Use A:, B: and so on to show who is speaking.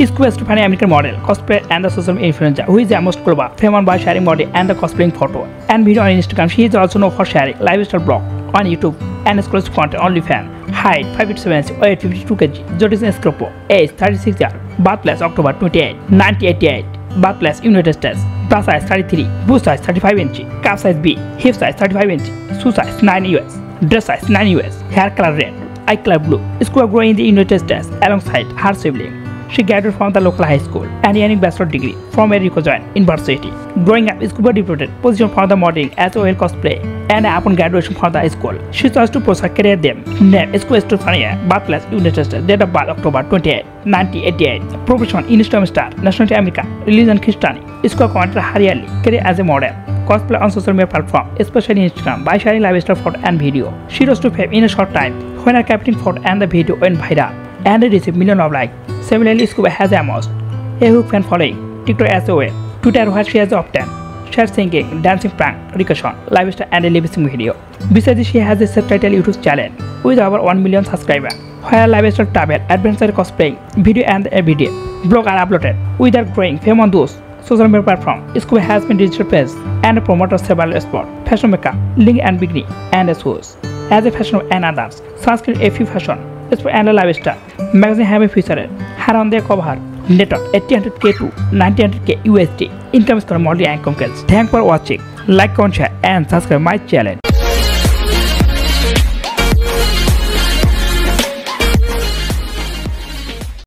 A: Scuba is to funny American model, cosplayer, and the social influencer who is the most global, famous by sharing body and the cosplaying photo and video on Instagram. She is also known for sharing lifestyle blog on YouTube and exclusive content on OnlyFans. Height 5'7", weight 52 kg, Jodison Scorpio, age 36 years, birthplace October 28, 1988, birthplace United States, bust size 33, boost size 35 inch, calf size B, hip size 35 inch, shoe size 9 US, dress size 9 US, hair color red, eye color blue. Scuba growing in the United States alongside her sibling. She graduated from the local high school and earning bachelor degree from Rico Joint University. Growing up, Scuba debuted position for the modeling as well cosplay, and upon graduation from the school, she chose to pursue her career there. Name Scuba Stefania, birthplace United States, date of birth October 28, 1988. Profession in Islam star, nationality American, religion Christian. Scuba commented her yearly career as a model. Cosplay on social media platform, especially Instagram, by sharing lifestyle photo and video. She rose to fame in a short time when her capturing photo and the video went viral and received millions of likes. Similarly, Scuba has amassed a huge fan following, TikTok as well, Twitter where she has often shared singing, dancing prank, recursion, lifestyle and a lip-sync video. Besides this, she has a subtitled YouTube channel with over 1 million subscribers, where lifestyle travel, adventure cosplaying, video and everyday blog are uploaded. With her growing fame on those social media platforms, Scuba has been digital press and promoted several sports, fashion makeup, link and bikini, and shoes. As a fashion and others, sunscreen a few fashion, sport and lifestyle magazine have featured her on their cover. Net worth 800k to 900k USD. Income is modeling and conquest. Thanks for watching. Like, comment, share, and subscribe my channel.